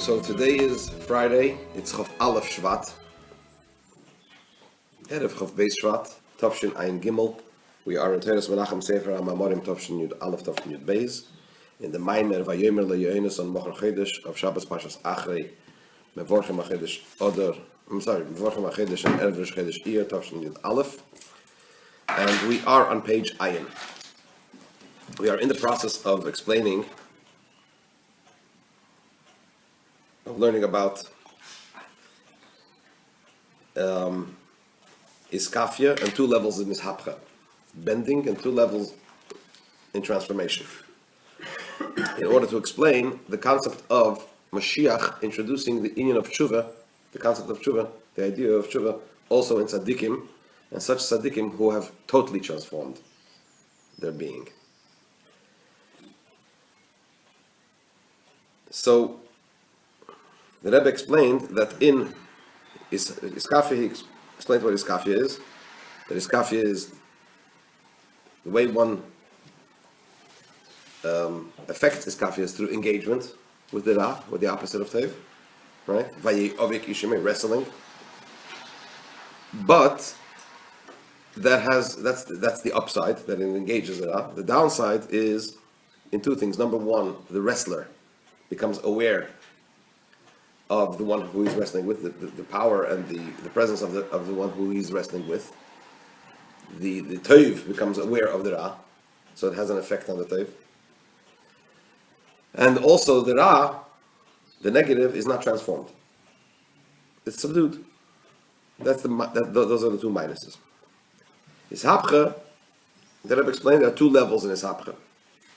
So today is Friday. It's Chof Aleph Shvat. Erev Chof Beis Shvat. Tavshin Ayin Gimel. We are in Teres Menachem Sefer HaMamorim Tavshin Yud Aleph Tavshin Yud Beis. In the Mamar Vayomer Yehonoson Mochor Chodesh of Shabbos Pashas Achrei. Mevorchem HaChodesh Oder. Mevorchem HaChodesh and Erev Chodesh Shiur Tavshin Yud Aleph. And we are on page Ayin. We are in the process of explaining, of learning about iskafia and two levels in mishapcha, bending and two levels in transformation. In order to explain the concept of Mashiach introducing the inyan of tshuva, the concept of tshuva, the idea of tshuva, also in tzaddikim, and such tzaddikim who have totally transformed their being. So the Rebbe explained that in iskafia, he explained what iskafia is. That iskafia is the way one affects iskafia is through engagement with the ra, with the opposite of tev, right? Vayovik ishimei, wrestling. But that's the upside, that it engages the ra. The downside is in two things. Number one, the wrestler becomes aware of the one who he's wrestling with, the power and the presence of the one who he's wrestling with. The toiv becomes aware of the ra, so it has an effect on the toiv. And also the ra, the negative, is not transformed. It's subdued. Those are the two minuses. Ishapcha, the Rebbe explained, there are two levels in Ishapcha.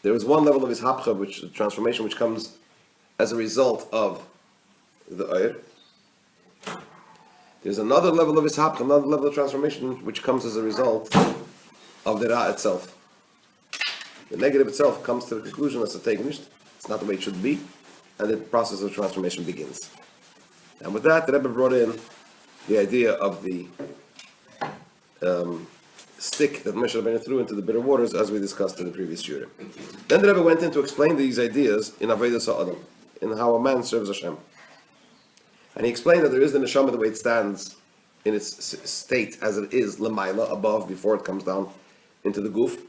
There is one level of Ishapcha, which transformation, which comes as a result of the Oyer. There's another level of Ishapcha, another level of transformation, which comes as a result of the Ra itself. The negative itself comes to the conclusion that's a tegnisht, it's not the way it should be, and the process of transformation begins. And with that, the Rebbe brought in the idea of the stick that Moshe Rabbeinu threw into the bitter waters, as we discussed in the previous Shiur. Then the Rebbe went in to explain these ideas in Avodas HaAdam, in how a man serves Hashem. And he explained that there is the neshama, the way it stands in its state as it is, lemaila, above, before it comes down into the guf,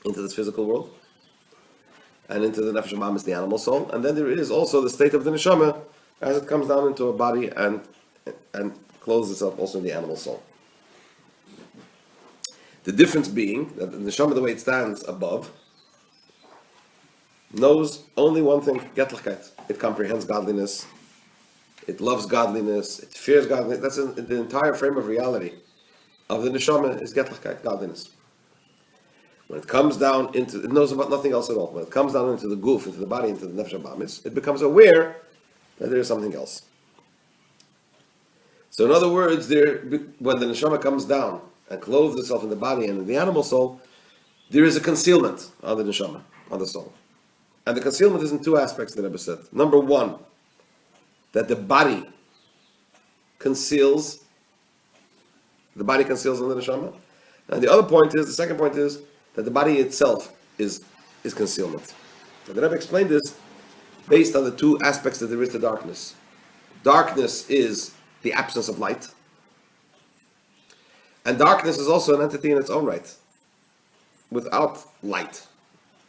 into this physical world, and into the nefesh habahamis, the animal soul. And then there is also the state of the neshama as it comes down into a body and clothes itself also in the animal soul. The difference being that the neshama, the way it stands above, knows only one thing, getlichkeit. It comprehends godliness, it loves godliness, it fears godliness. That's the entire frame of reality of the neshama is getlichkeit, godliness. When it comes down into, it knows about nothing else at all. When it comes down into the guf, into the body, into the nefesh habahamis, it becomes aware that there is something else. So in other words, when the neshama comes down and clothes itself in the body and in the animal soul, there is a concealment on the neshama, on the soul. And the concealment is in two aspects, the Rebbe said. Number one, that the body conceals on the neshama. And the other point is, the second point is, that the body itself is concealment. So the Rebbe explained this based on the two aspects that there is to darkness. Darkness is the absence of light. And darkness is also an entity in its own right, without light.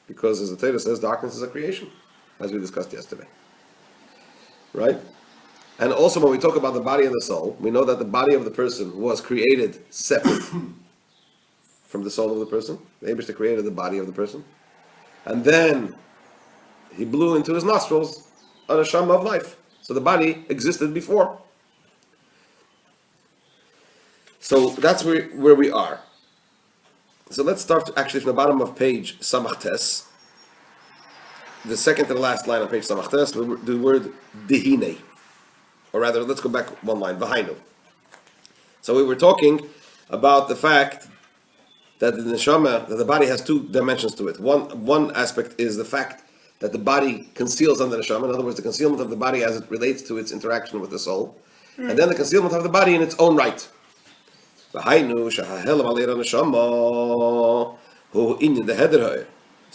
Because as the Torah says, darkness is a creation, as we discussed yesterday. Right? And also when we talk about the body and the soul, we know that the body of the person was created separate from the soul of the person. The Eibishter created the body of the person. And then he blew into his nostrils a neshama of life. So the body existed before. So that's where we are. So let's start actually from the bottom of page Samach Tes. The second to the last line on page Samach Tes, the word Dehine. Or rather, let's go back one line, V'hainu. So we were talking about the fact that the neshama, that the body has two dimensions to it. One aspect is the fact that the body conceals on the neshama. In other words, the concealment of the body as it relates to its interaction with the soul. And then the concealment of the body in its own right. So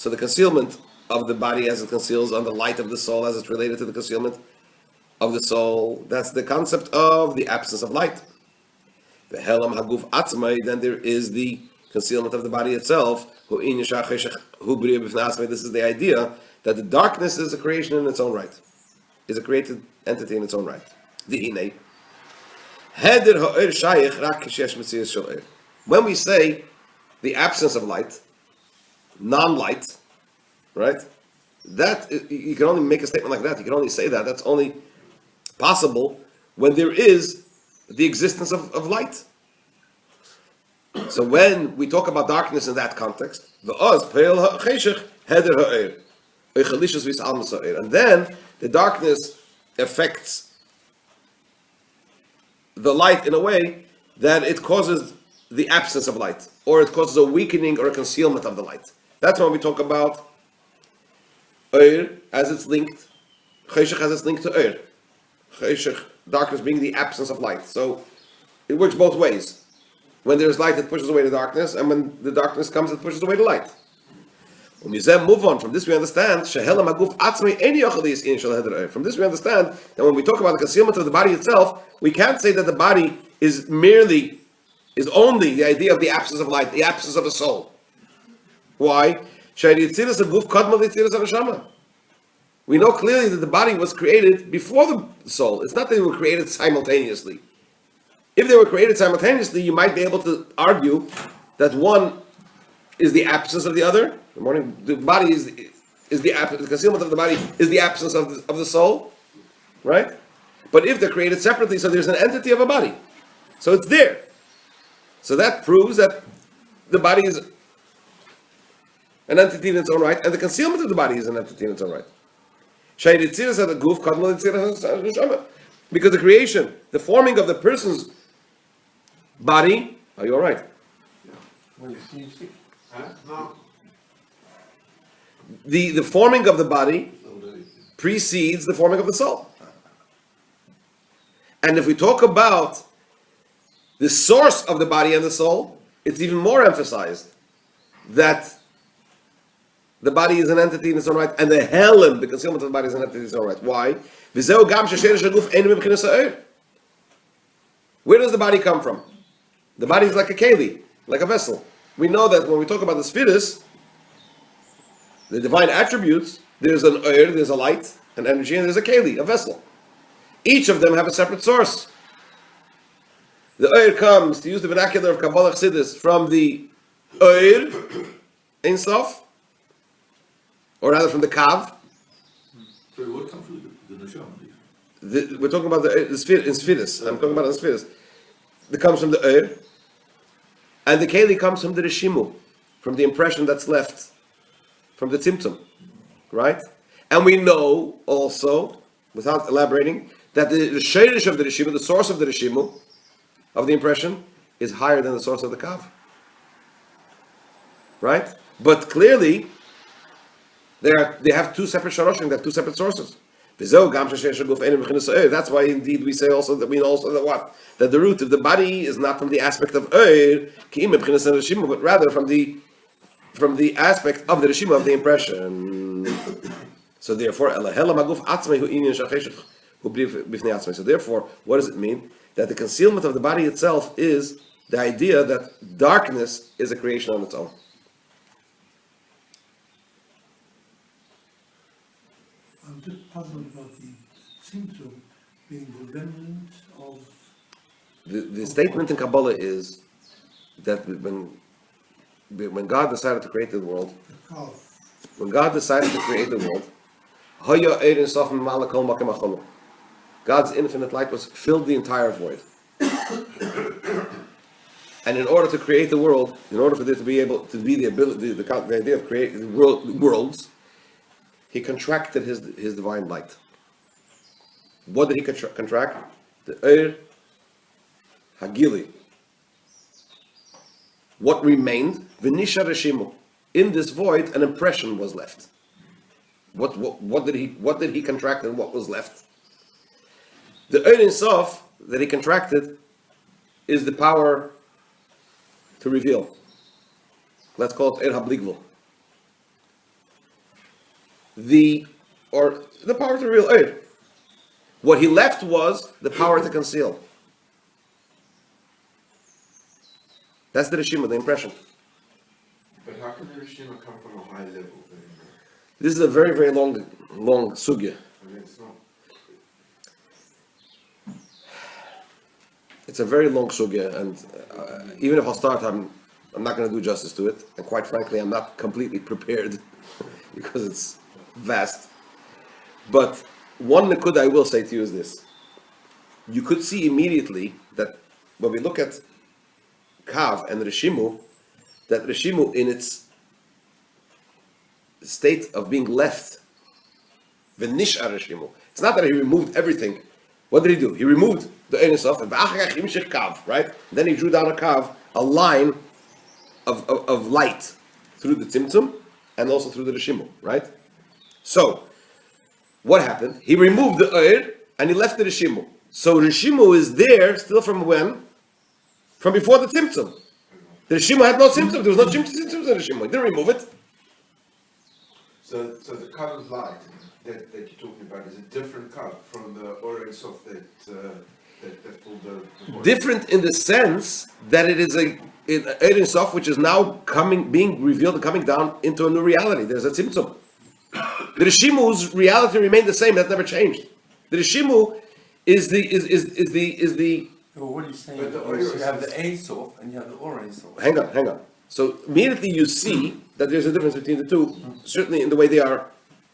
the concealment of the body as it conceals on the light of the soul as it's related to the concealment of the soul. That's the concept of the absence of light. The helam haguf atzmai, then there is the concealment of the body itself. This is the idea that the darkness is a creation in its own right, is a created entity in its own right. When we say the absence of light, non-light, right? That you can only make a statement like that. You can only say that. That's only possible when there is the existence of light. So when we talk about darkness in that context, and then the darkness affects the light in a way that it causes the absence of light, or it causes a weakening or a concealment of the light. That's when we talk about Eir as it's linked, Cheshach as it's linked to Eir. Cheshach, darkness being the absence of light. So it works both ways. When there's light, it pushes away the darkness, and when the darkness comes, it pushes away the light. When we then move on, from this we understand, from this we understand that when we talk about the concealment of the body itself, we can't say that the body is only the idea of the absence of light, the absence of the soul. Why? We know clearly that the body was created before the soul. It's not that they were created simultaneously. If they were created simultaneously, you might be able to argue that one is the absence of the other. The body is the concealment of the body is the absence of the soul, right? But if they're created separately, so there's an entity of a body, so it's there. So that proves that the body is an entity in its own right, and the concealment of the body is an entity in its own right. Because the creation, the forming of the person's body. Are you all right? No. The forming of the body precedes the forming of the soul. And if we talk about the source of the body and the soul, it's even more emphasized that the body is an entity in its own right, and the helem, the concealment of the body, is an entity in its own right. Why? Where does the body come from? The body is like a keli, like a vessel. We know that when we talk about the spheres, the divine attributes, there's an oir, there's a light, an energy, and there's a keli, a vessel. Each of them have a separate source. The oir comes, to use the vernacular of Kabbalah Chassidus, from the oir, Ein Sof, or rather from the kav. So what comes from the neshama? We're talking about the sphere in spheres. I'm talking about the spheres. It comes from the oir, and the keli comes from the reshimu, from the impression that's left from the tzimtzum, right? And we know also, without elaborating, that the shayrish of the reshimu, the source of the reshimu, of the impression, is higher than the source of the kav, right? But clearly, they have two separate sharoshim, they have two separate sources. That's why indeed we say also that we know also that what? That the root of the body is not from the aspect of Eir, but rather from the aspect of the Rishima, of the impression. So therefore, so therefore, what does it mean? That the concealment of the body itself is the idea that darkness is a creation on its own. I'm just puzzled about the tzimtzum being the remnant of... The statement in Kabbalah is that when God decided to create the world, God's infinite light filled the entire void. And in order to create the world, in order for there to be able to be the idea of creating worlds, he contracted his divine light. What did he contract? The Eir Hagili. What remained? V'nisha Reshimu. In this void, an impression was left. What did he contract, and what was left? The Eir Ein Sof that he contracted is the power to reveal. Let's call it Eir HaBligvul. The power to reveal Eir. What he left was the power to conceal. That's the Rishima, the impression. But how can the Rishima come from a high level? This is a very, very long sugya. I mean, it's not. It's a very long sugya, and even if I'll start, I'm not going to do justice to it. And quite frankly, I'm not completely prepared because it's vast. But one nakuda I will say to you is this: you could see immediately that when we look at Kav and Rishimu, that Rishimu in its state of being left, v'nishar Rishimu. It's not that he removed everything. What did he do? He removed the Ein Sof and Kav, right? Then he drew down a Kav, a line of light through the Tzimtzum and also through the Rishimu, right? So, what happened? He removed the Eir and he left the Rishimu. So Rishimu is there still from when? From before the Tzimtzum. The Rishimu had no Tzimtzum. There was no Tzimtzum in the Rishimu. He didn't remove it. So the color of light that you're talking about is a different color from the orange soft that pulled the Different in the sense that it is a Ein Sof which is now being revealed and coming down into a new reality. There's a Tzimtzum. The Rishimu's reality remained the same. That never changed. The Rishimu is the. Well, what are you saying? But the You Oyer have is- the Ein Sof and you have the Or Ein Sof. Hang on. So immediately you see that there's a difference between the two, certainly in the way they are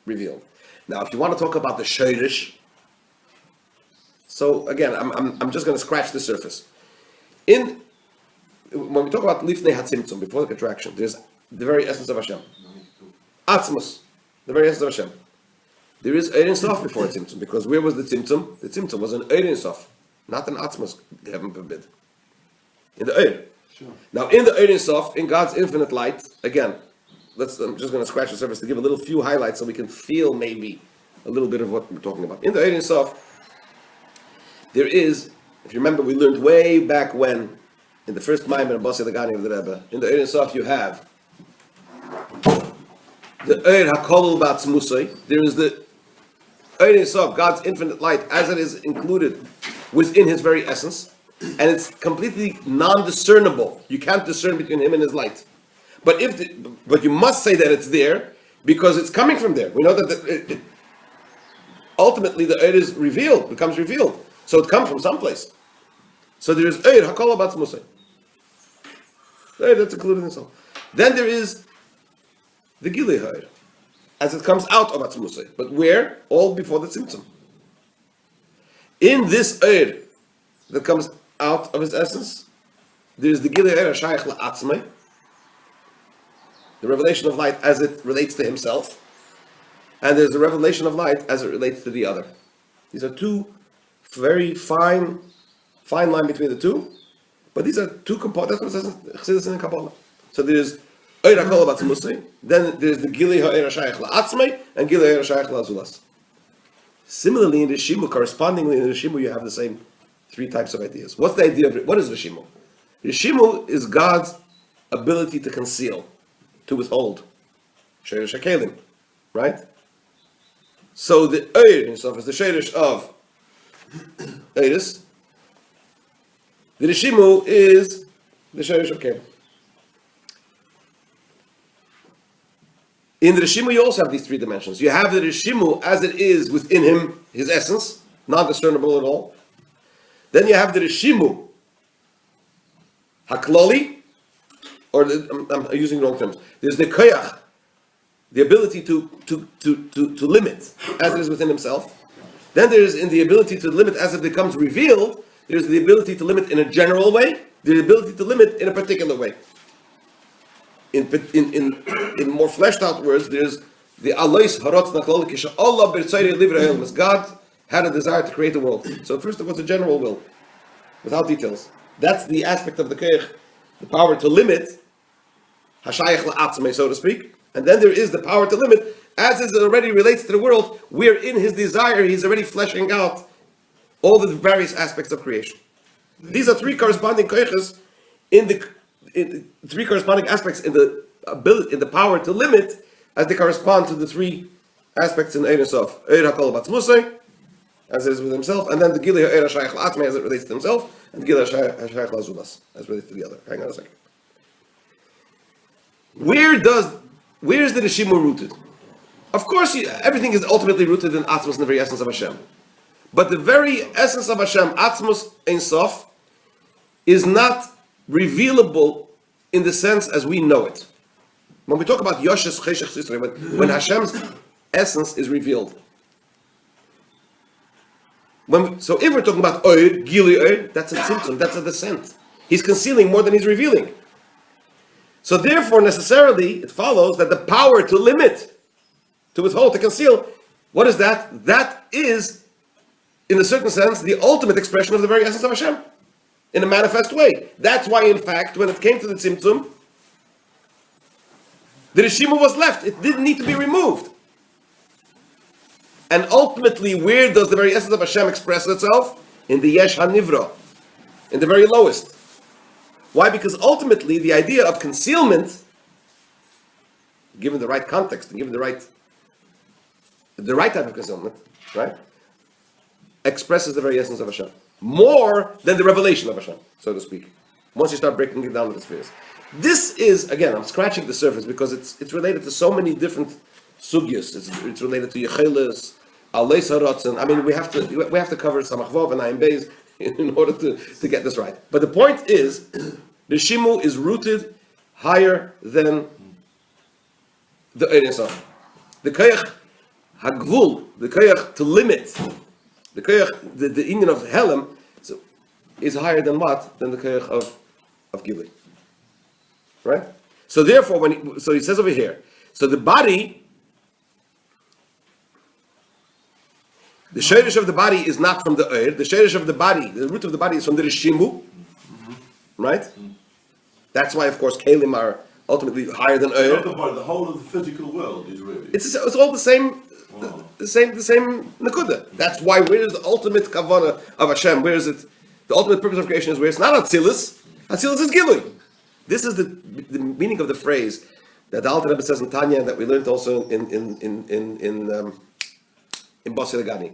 revealed. Now, if you want to talk about the Shoirish, so again, I'm just going to scratch the surface. When we talk about Lifnei Hatzimtzum, before the contraction, there's the very essence of Hashem. Atzmus, the very essence of Hashem. There is Ein Sof before Tzimtzum, because where was the Tzimtzum? The Tzimtzum was an Ein Sof, not an Atzmus, heaven forbid. In the Ein. Sure. Now, in the Ein Sof, in God's infinite light, again, I'm just going to scratch the surface to give a little few highlights so we can feel maybe a little bit of what we're talking about. In the Ein Sof, there is, if you remember, we learned way back when, in the first Maimon and Basi Lagani of the Rebbe, in the Ein Sof you have the Ein HaKolul Ba'atzmusai. There is the Ein Sof, God's infinite light, as it is included within His very essence. And it's completely non-discernible. You can't discern between him and his light. But you must say that it's there because it's coming from there. We know that ultimately the Eir is revealed, becomes revealed. So it comes from someplace. So there is Eir, Hakol Batzmusay. That's included in itself. Then there is the Gilei Eir, as it comes out of Atzmusay. But where? All before the Tzimtzum. In this Eir that comes out of his essence, there is the Gilei Eir Shayach La'atzmai, the revelation of light as it relates to himself, and there's the revelation of light as it relates to the other. These are two very fine line between the two, but these are two components. That's what it says Chassidus in Kabbalah. So there's Eir HaKol Batzmusay, then there's the Gilei Eir Shayach La'atzmai, and Gilei Eir Shayach La'azulas. Similarly, in the Rishimu, correspondingly in the Rishimu, you have the same three types of ideas. What's the idea of it? What is Rishimu? Rishimu is God's ability to conceal, to withhold. Sheirish HaKelim, right? So the Eir himself is the Sheirish of Eiris. The Rishimu is the Sheirish of Kelim. In the Rishimu, you also have these three dimensions. You have the Rishimu as it is within him, his essence, not discernible at all. Then you have the Rishimu Hakloli, or I'm using the wrong terms. There's the Koyach, the ability to limit as it is within himself. Then there's in the ability to limit as it becomes revealed, there's the ability to limit in a general way, the ability to limit in a particular way. In more fleshed out words, there's the Alois Harotz Nakloli Kisha Allah B'Tzayri Livra Elmas. God had a desire to create the world. So first it was a general will, without details. That's the aspect of the Koyach, the power to limit, Hashayach La'atzmei, so to speak. And then there is the power to limit, as it already relates to the world, where in his desire he's already fleshing out all the various aspects of creation. These are three corresponding koyches in three corresponding aspects in the ability, in the power to limit, as they correspond to the three aspects in Ein Sof. Eir HaKol Batzmusay, as it is with himself, and then the Gili Ha'er HaShayach L'Atmei as it relates to himself, and the Gili HaShayach L'Azulas as it relates to the other. Hang on a second. Where is the Rishimu rooted? Of course, everything is ultimately rooted in Atzmos, the very essence of Hashem. But the very essence of Hashem, Atzmos Ein Sof, is not revealable in the sense as we know it. When we talk about Yoshes Cheshach Sisrei, when Hashem's essence is revealed. So if we're talking about Oir, Gili Oir, that's a tzimtzum, that's a descent. He's concealing more than he's revealing. So therefore, necessarily, it follows that the power to limit, to withhold, to conceal, what is that? That is, in a certain sense, the ultimate expression of the very essence of Hashem, in a manifest way. That's why, in fact, when it came to the tzimtzum, the Rishimu was left. It didn't need to be removed. And ultimately, where does the very essence of Hashem express itself? In the Yesh HaNivra, in the very lowest. Why? Because ultimately, the idea of concealment, given the right context and given the right type of concealment, right, expresses the very essence of Hashem more than the revelation of Hashem, so to speak. Once you start breaking it down into spheres, this is, again, I'm scratching the surface because it's related to so many different sugyas. It's related to Yecheles, Aleis Haratzon. I mean, we have to cover Samach Vav and Ayin Beis in order to get this right. But the point is, the Shimu is rooted higher than the Ein Sof. The Koyach Hagvul, the Koyach to limit, the Koyach, the inyan of Helem, is higher than what? Than the Koyach of Gili. Right? So therefore, he says over here, so the body, the shayrish of the body is not from the Eir. The shayrish of the body, the root of the body is from the Rishimu. Right? That's why, of course, Kalim are ultimately higher than Eir. The whole of the physical world is really. It's all the same, the same Nakuda. That's why where is the ultimate Kavanah of Hashem? Where is it? The ultimate purpose of creation is where it's not Atzilus. Atzilus is Gilui. This is the meaning of the phrase that the Alter Rebbe says in Tanya, and that we learned also in Basi Legani.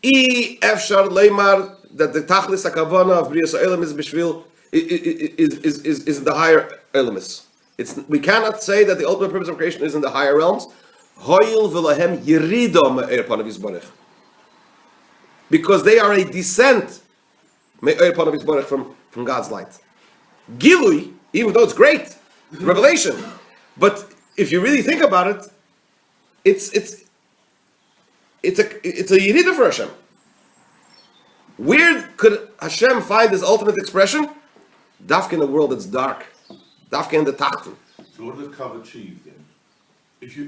I efshar leimar, that the Tachlis HaKavana of Brias HaElam is Bishvil is the higher elements. We cannot say that the ultimate purpose of creation is in the higher realms. Hoyil v'lahem yirida me'er panav yisbarech, because they are a descent me'er panav yisbarech from God's light. Gilui, even though it's great, revelation, but if you really think about it, it's a yirida for Hashem. Where could Hashem find his ultimate expression? Dafka in a world that's dark. Dafka in the Tachton. So what does Kav achieve then? If you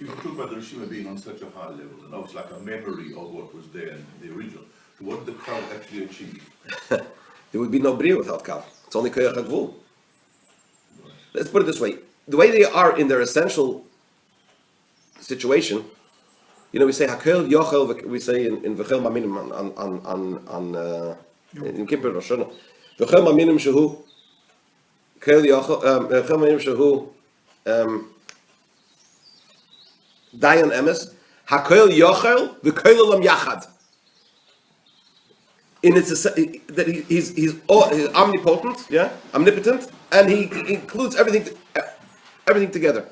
talk about the Rishima being on such a high level, and it's like a memory of what was there in the original, so what did the Kav actually achieve? There would be no Bria without Kav. It's only Koyach HaGvul. Let's put it this way. The way they are in their essential situation, we say Hakel Yochel, we say in V'chel Maminim in Kippur Rosh Hashanah. V'chel Maminim Shehu Kel Yochel V'chel Maminim Shehu Dayan Emes Hakel Yochel V'kel Olam Yachad. In its that he's omnipotent, omnipotent, and he includes everything together.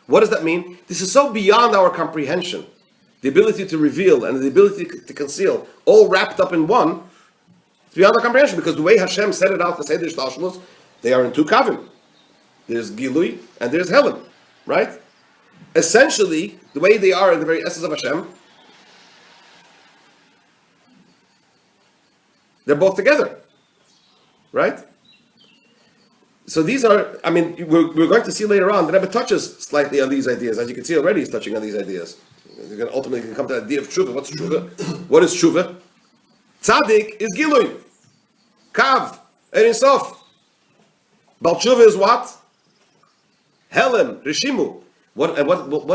What does that mean? This is so beyond our comprehension. The ability to reveal and the ability to conceal, all wrapped up in one, it's beyond our comprehension, because the way Hashem set it out, the Seder Shtalshalos, they are in two kavim. There's Gilui and there's Helen, right? Essentially, the way they are in the very essence of Hashem, they're both together, right? So these are, we're going to see later on, the Rebbe touches slightly on these ideas. As you can see already, he's touching on these ideas. You're going to ultimately come to the idea of tshuva. What's tshuva? What is tshuva? Tzaddik is Gilui. Kav, Ein Sof. Bal tshuva is what? Helem, Rishimu. What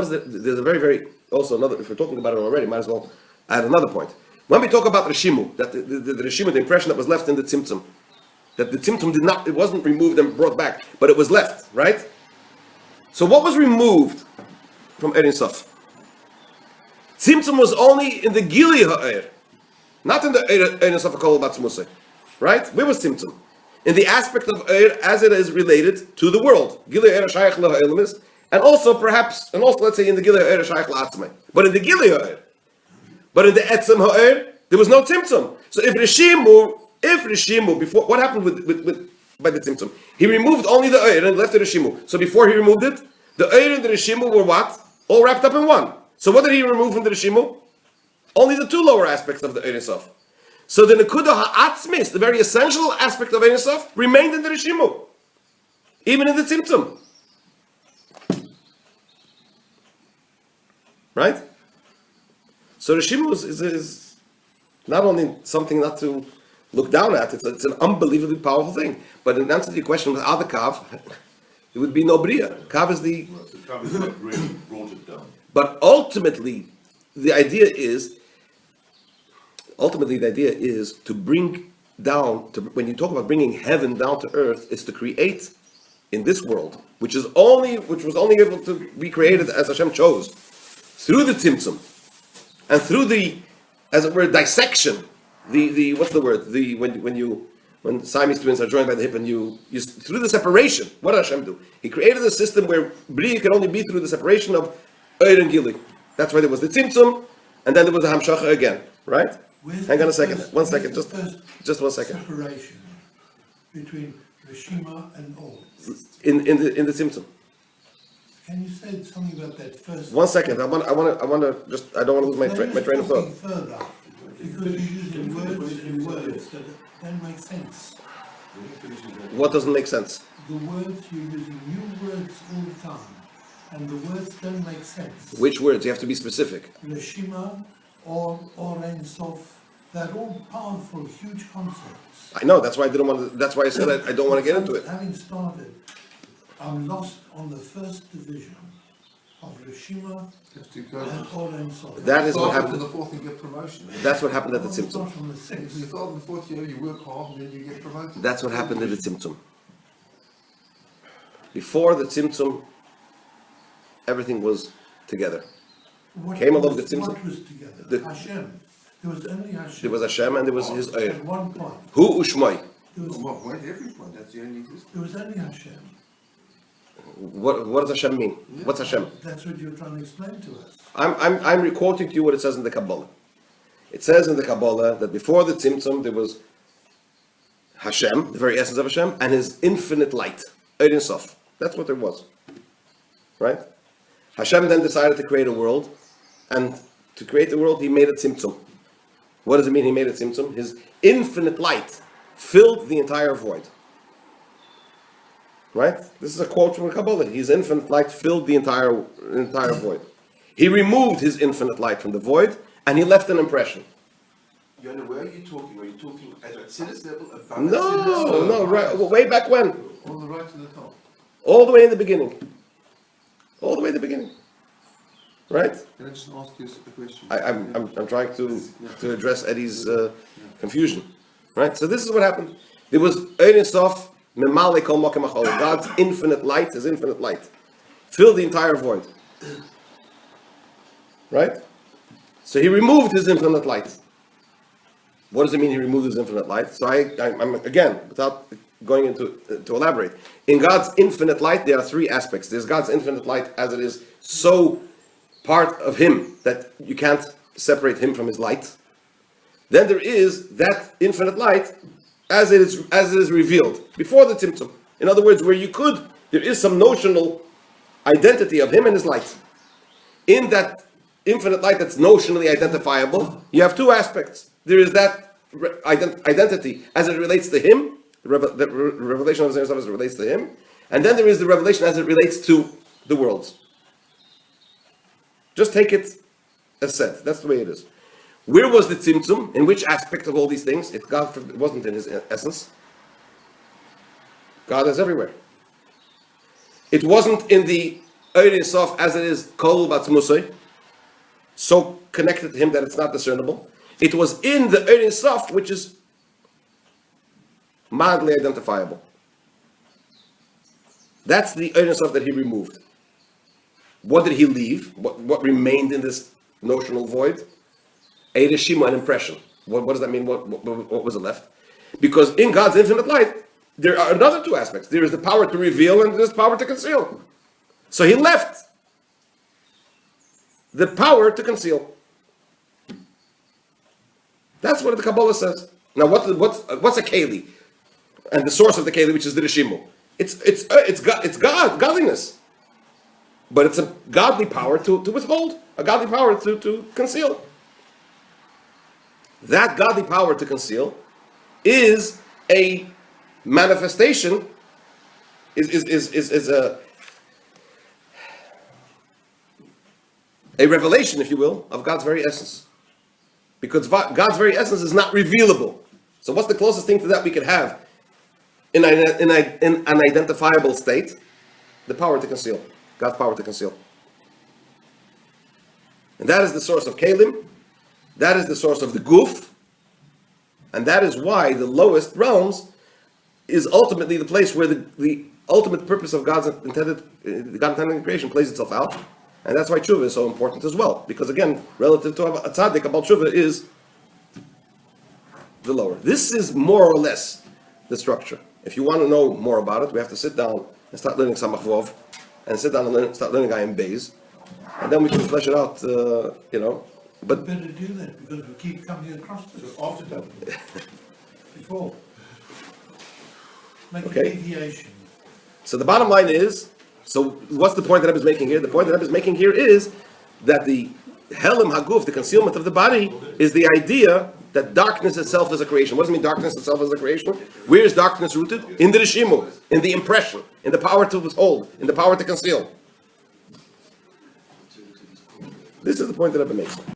is there's a very, very, also another, if we're talking about it already, might as well add another point. When we talk about Rishimu, that the Rishimu, the impression that was left in the Tzimtzum, that the Tzimtzum it wasn't removed and brought back, but it was left, right? So what was removed from Ein Sof? Tzimtzum was only in the Gili Ha'er. not in the Ein Sof Kol Batzmusay, right? Where was Tzimtzum? In the aspect of Eir as it is related to the world. Gilui Eir Shayach L'Ha'ilmis, and also let's say in the Gilui Eir Shayach L'Atzmai. But in the Gilui Eir, but in the Etzem Ha'er, there was no Tzimtzum. So if Rishimu, before, what happened by the Tzimtzum? He removed only the Eir and left the Rishimu. So before he removed it, the Eir and the Rishimu were what? All wrapped up in one. So what did he remove from the Rishimu? Only the two lower aspects of the Ein Sof. So the Nekuda Ha'atzmis, the very essential aspect of Ein Sof, remained in the Rishimu. Even in the Tzimtzum. Right? So Rishimu is not only something not to look down at, it's an unbelievably powerful thing. But in answer to your question, without the Kav, it would be no Bria. Kav is the... Well, the Kav is what really brought it down. But ultimately, the idea is to bring down, when you talk about bringing heaven down to earth, is to create in this world, which was only able to be created as Hashem chose, through the Tzimtzum, and through the, as it were, dissection, the what's the word? When Siamese twins are joined by the hip and you through the separation, what did Hashem do? He created a system where Bria can only be through the separation of Eir and Gili. That's why there was the Tzimtzum, and then there was the Hamshacha again, right? Hang on a second, just 1 second. Separation between Rishima and Or. In the Tzimtzum. Can you say something about that first? 1 second. I want to just. I don't want to lose my train of thought. Further, because you're using words that don't make sense. What doesn't make sense? The words, you're using new words all the time, and the words don't make sense. Which words? You have to be specific. Rishima or Ein Sof, they're all powerful, huge concepts. I know. That's why I didn't want to. That's why I said I don't want to get into it. Having started, I'm lost on the first division of Rishima and Or Ein Sof. That is what Start happened. from the fourth and get promotion. That's what happened at the Start Tzimtzum. from the If sixth. you start in the fourth year, you work hard, and then you get promoted. That's what happened at the Tzimtzum. Before the Tzimtzum, everything was together. What Came along was- the Tzimtzum. What was together? The- Hashem. There was only Hashem. There was Hashem and there was His At Eir. one point. Hu Ushmai. There was, Well, wait, everyone, that's the only existence. there was only Hashem. What does Hashem mean? What's Hashem? That's what you're trying to explain to us. I'm requoting to you what it says in the Kabbalah. It says in the Kabbalah that before the Tzimtzum there was Hashem, the very essence of Hashem, and His infinite light, Ein Sof. That's what there was, right? Hashem then decided to create a world, and to create the world He made a Tzimtzum. What does it mean He made a Tzimtzum? His infinite light filled the entire void. Right? This is a quote from the Kabbalah. His infinite light filled the entire void. He removed His infinite light from the void, and He left an impression. Yonah, where are you talking? Are you talking at Atzilus level, above No, right, way back when. On the right to the top. All the way in the beginning. All the way in the beginning. Right? Can I just ask you a question? I'm trying to address Eddie's confusion. Right? So this is what happened. There was Ein Sof, Memale Kol Mokem Achol. God's infinite light, His infinite light, filled the entire void. Right? So He removed His infinite light. What does it mean He removed His infinite light? So I'm again, without going into to elaborate, in God's infinite light there are three aspects. There's God's infinite light as it is so part of Him that you can't separate Him from His light. Then there is that infinite light as it is revealed before the Tzimtzum. In other words, where there is some notional identity of Him and His light. In that infinite light that's notionally identifiable, you have two aspects. There is that identity as it relates to Him, the revelation of His as it relates to Him, and then there is the revelation as it relates to the worlds. Just take it as said. That's the way it is. Where was the Tzimtzum? In which aspect of all these things? It wasn't in His essence. God is everywhere. It wasn't in the Ein Sof as it is Kol Batzmusay, so connected to Him that it's not discernible. It was in the Ein Sof, which is mildly identifiable. That's the Ein Sof that He removed. What did He leave? What remained in this notional void? A reshima, an impression. What does that mean? What was it left? Because in God's infinite light, there are another two aspects. There is the power to reveal and there's the power to conceal. So he left the power to conceal. That's what the Kabbalah says. Now, what's a keli, and the source of the keli, which is the Rishimu? It's godliness, but it's a godly power to withhold, a godly power to conceal. That godly power to conceal is a manifestation, is a revelation, if you will, of God's very essence. Because God's very essence is not revealable. So what's the closest thing to that we could have in an identifiable state? The power to conceal. God's power to conceal. And that is the source of Kalim. That is the source of the Guf. And that is why the lowest realms is ultimately the place where the ultimate purpose of God's intended creation plays itself out. And that's why tshuva is so important as well. Because again, relative to a tzaddik, about tshuva is the lower. This is more or less the structure. If you want to know more about it, we have to sit down and start learning Samach Vov, and sit down and start learning Ayin Beis, and then we can flesh it out, But Better do that because we keep coming across this. So after that, Before. Make Okay. a deviation. so the bottom line is, so what's the point that I was making here? The point that I was making here is that the Helim Haguf, the concealment of the body, is the idea that darkness itself is a creation. What does it mean darkness itself is a creation? Where is darkness rooted? In the Rishimu, in the impression, in the power to withhold, in the power to conceal. This is the point that I've been making.